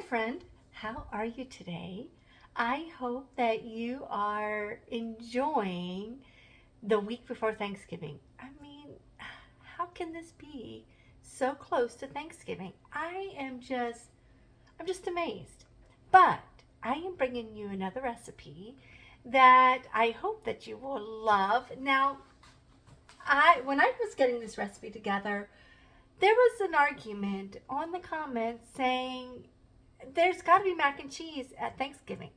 friend. How are you today? I hope that you are enjoying the week before Thanksgiving. I mean, how can this be so close to Thanksgiving? I'm just amazed. But I am bringing you another recipe that I hope that you will love. Now, when I was getting this recipe together, there was an argument on the comments saying there's got to be mac and cheese at Thanksgiving.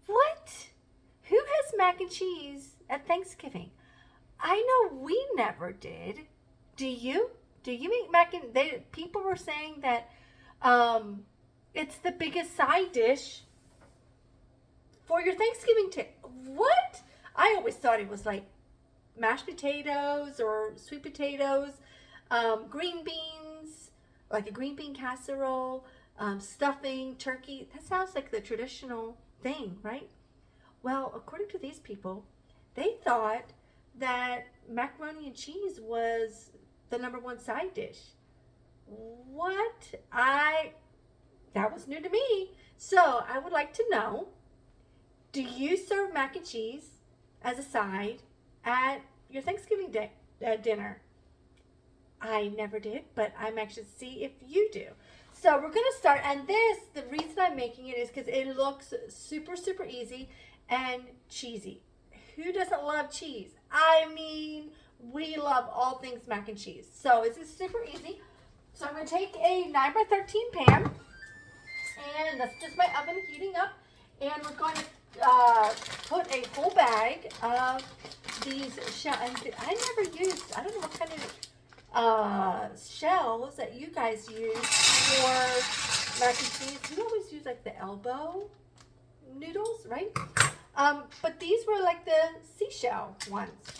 What? Who has mac and cheese at Thanksgiving? I know we never did. Do you? Do you make mac and people were saying that it's the biggest side dish for your Thanksgiving what? I always thought it was like mashed potatoes or sweet potatoes, green beans, like a green bean casserole, stuffing, turkey. That sounds like the traditional thing, right? Well, according to these people, they thought that macaroni and cheese was the number one side dish. What? That was new to me. So I would like to know, do you serve mac and cheese as a side at your Thanksgiving dinner? I never did, but I'm anxious to see if you do. So we're going to start, and the reason I'm making it is because it looks super, super easy and cheesy. Who doesn't love cheese? I mean, we love all things mac and cheese. So this is super easy. So I'm going to take a 9x13 pan, and that's just my oven heating up, and we're going to put a whole bag of these shells. And I don't know what kind of shells that you guys use for mac and cheese. We always use like the elbow noodles, right? But these were like the seashell ones.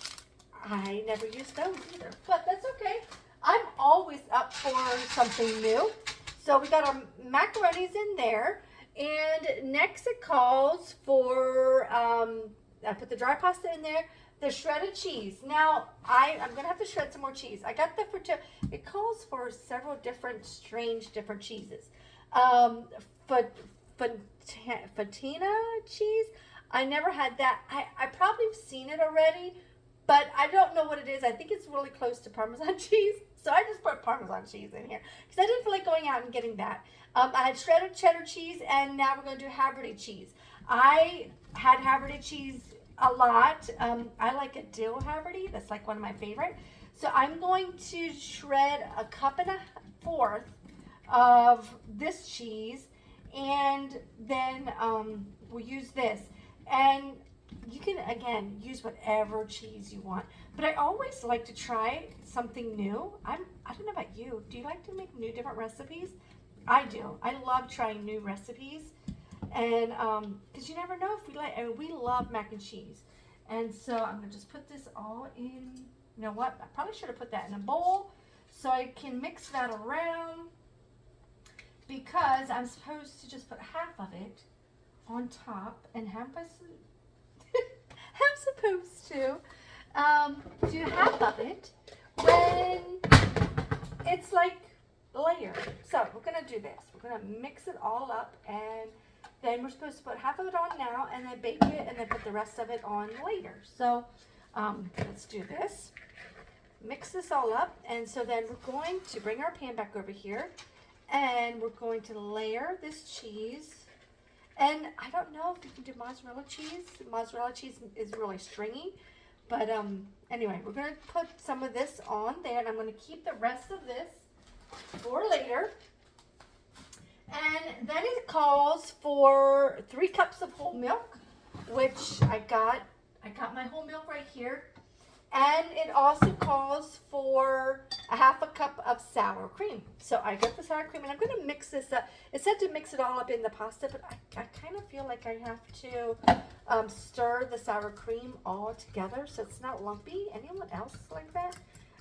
I never used those either, but that's okay. I'm always up for something new. So we got our macaronis in there, and next it calls for, I put the dry pasta in there, the shredded cheese. Now, I'm going to have to shred some more cheese. I got it calls for several strange different cheeses. Fatina cheese, I never had that. I probably have seen it already, but I don't know what it is. I think it's really close to Parmesan cheese. So I just put Parmesan cheese in here because I didn't feel like going out and getting that. I had shredded cheddar cheese, and now we're going to do Haverty cheese. I had Haverty cheese a lot. I like a dill Haverty. That's like one of my favorite. So I'm going to shred a cup and a fourth of this cheese, and then we'll use this. And you can, again, use whatever cheese you want. But I always like to try something new. I don't know about you. Do you like to make new different recipes? I do. I love trying new recipes. And because you never know if we love mac and cheese. And so I'm going to just put this all in. You know what? I probably should have put that in a bowl so I can mix that around, because I'm supposed to just put half of it on top, and I'm supposed to do half of it when it's like layered. So we're going to do this. We're going to mix it all up, and then we're supposed to put half of it on now and then bake it and then put the rest of it on later. So let's do this. Mix this all up, and so then we're going to bring our pan back over here, and we're going to layer this cheese. And I don't know if you can do mozzarella cheese. Mozzarella cheese is really stringy. But anyway, we're going to put some of this on there, and I'm going to keep the rest of this for later. And then it calls for 3 cups of whole milk, which I got my whole milk right here. And it also calls for a half a cup of sour cream. So I got the sour cream, and I'm going to mix this up. It said to mix it all up in the pasta, but I kind of feel like I have to stir the sour cream all together so it's not lumpy. Anyone else like that?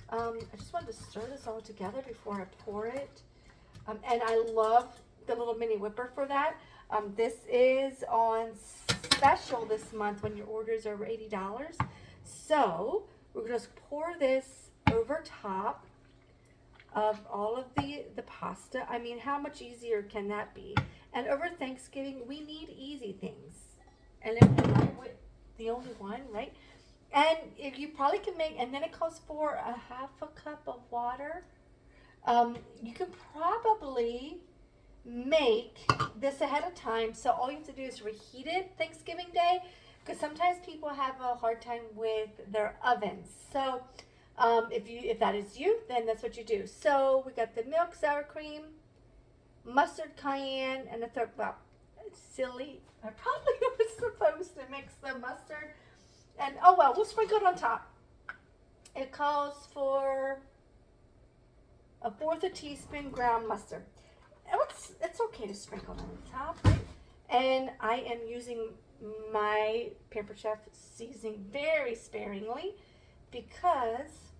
I just wanted to stir this all together before I pour it. And I love the little mini whipper for that. This is on special this month when your orders are over $80. So we're going to pour this over top of all of the pasta. I mean, how much easier can that be? And over Thanksgiving, we need easy things. And if I'm the only one, right? And if you probably can make, and then it calls for a half a cup of water. You can probably make this ahead of time. So all you have to do is reheat it Thanksgiving Day, because sometimes people have a hard time with their ovens. So if that is you, then that's what you do. So we got the milk, sour cream, mustard, cayenne, and a third. Well, it's silly. I probably was supposed to mix the mustard, and oh well, we'll sprinkle it on top. It calls for a fourth a teaspoon ground mustard. It's okay to sprinkle on the top, right? And I am using my Pampered Chef seasoning very sparingly because,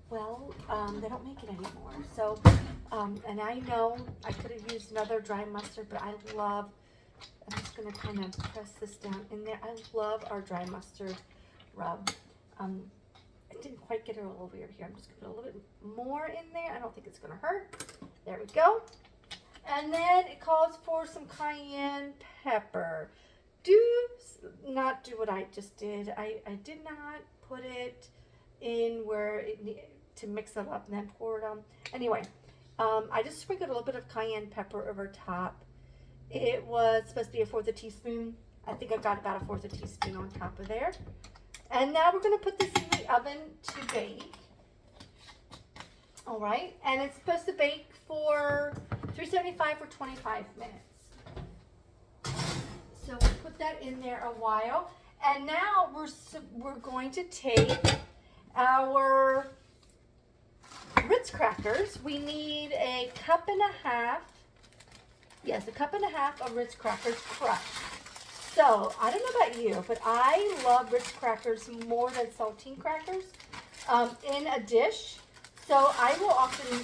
well, they don't make it anymore. So, and I know I could have used another dry mustard, but I'm just going to kind of press this down in there. I love our dry mustard rub. I didn't quite get it all over here. I'm just going to put a little bit more in there. I don't think it's going to hurt. There we go. And then it calls for some cayenne pepper. Do not do what I just did. I did not put it in where to mix it up and then pour it on. Anyway, I just sprinkled a little bit of cayenne pepper over top. It was supposed to be a fourth a teaspoon. I think I got about a fourth a teaspoon on top of there. And now we're going to put this in the oven to bake. All right, and it's supposed to bake for 375 for 25 minutes. So we'll put that in there a while. And now we're going to take our Ritz crackers. We need a cup and a half. Yes, a cup and a half of Ritz crackers crushed. So I don't know about you, but I love Ritz crackers more than saltine crackers in a dish. So I will often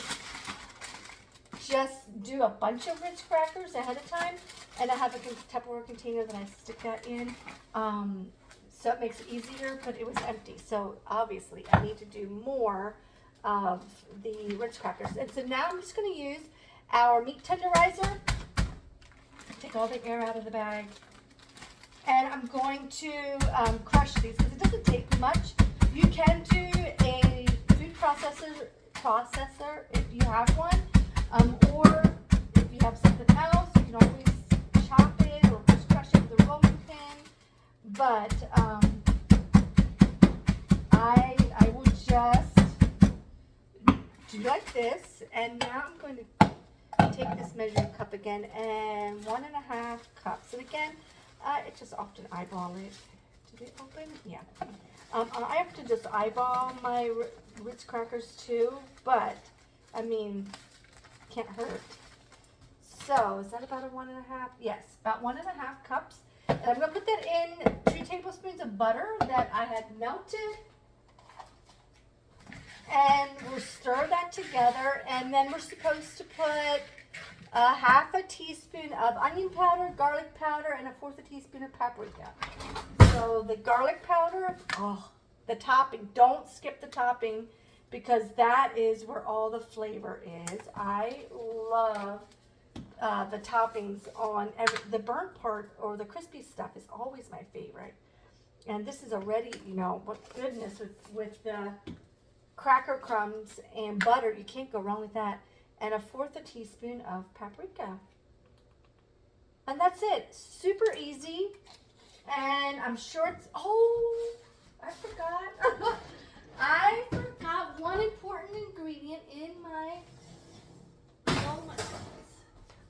just do a bunch of Ritz crackers ahead of time, and I have a Tupperware container that I stick that in, so it makes it easier, but it was empty. So obviously I need to do more of the Ritz crackers. And so now I'm just going to use our meat tenderizer, take all the air out of the bag, and I'm going to crush these because it doesn't take much. You can do a food processor if you have one, or if you have something else, you can always chop it or just crush it with a rolling pin. But I will just do like this, and now I'm going to take this measuring cup again and 1.5 cups. And again, I just often eyeball it. Did it open? Yeah. I have to just eyeball my Ritz crackers too, but I mean, can't hurt. So is that about a 1.5? Yes, about 1.5 cups. And I'm going to put that in 2 tablespoons of butter that I had melted. And we'll stir that together, and then we're supposed to put a half a teaspoon of onion powder, garlic powder, and a fourth a teaspoon of paprika. So the garlic powder, the topping, don't skip the topping because that is where all the flavor is. I love the toppings on the burnt part, or the crispy stuff is always my favorite. And this is already, what goodness with the cracker crumbs and butter. You can't go wrong with that. And a fourth a teaspoon of paprika. And that's it. Super easy. And I'm sure it's, I forgot. I forgot one important ingredient in my, oh my goodness.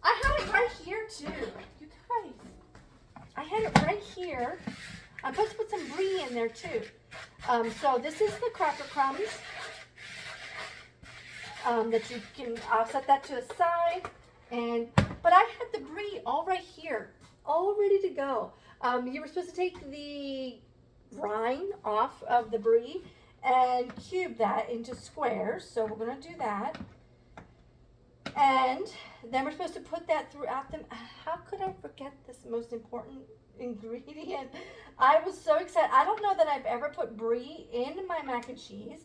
I had it right here too. You guys, I had it right here. I'm supposed to put some brie in there too. So this is the cracker crumbs. That you can set that to the side, but I had the brie all right here, all ready to go. You were supposed to take the rind off of the brie and cube that into squares, so we're going to do that. And then we're supposed to put that throughout them. How could I forget this most important ingredient? I was so excited. I don't know that I've ever put brie in my mac and cheese,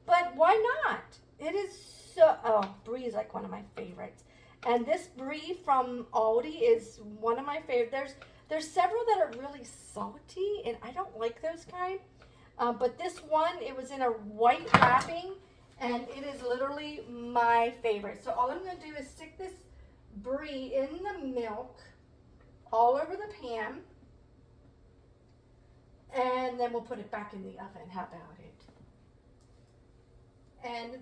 but why not? It is so, brie is like one of my favorites. And this brie from Aldi is one of my favorites. There's several that are really salty, and I don't like those kind. But this one, it was in a white wrapping, and it is literally my favorite. So all I'm going to do is stick this brie in the milk all over the pan, and then we'll put it back in the oven. How about it? And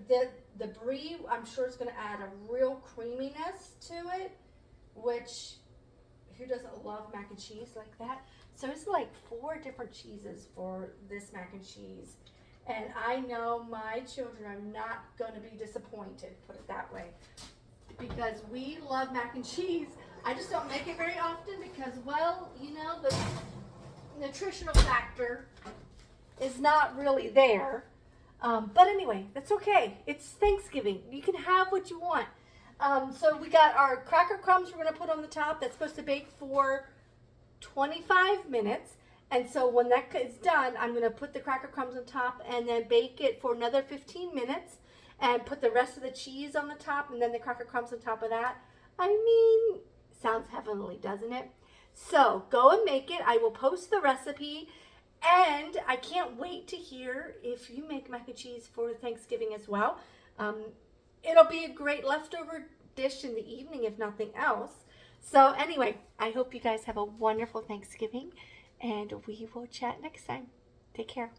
the brie, I'm sure, is going to add a real creaminess to it, which who doesn't love mac and cheese like that? So it's like 4 different cheeses for this mac and cheese. And I know my children are not going to be disappointed, put it that way, because we love mac and cheese. I just don't make it very often because, well, you know, the nutritional factor is not really there. But anyway, that's okay. It's Thanksgiving. You can have what you want. So we got our cracker crumbs we're going to put on the top. That's supposed to bake for 25 minutes. And so when that is done, I'm going to put the cracker crumbs on top and then bake it for another 15 minutes and put the rest of the cheese on the top and then the cracker crumbs on top of that. I mean, sounds heavenly, doesn't it? So go and make it. I will post the recipe. And I can't wait to hear if you make mac and cheese for Thanksgiving as well. It'll be a great leftover dish in the evening, if nothing else. So anyway, I hope you guys have a wonderful Thanksgiving, and we will chat next time. Take care.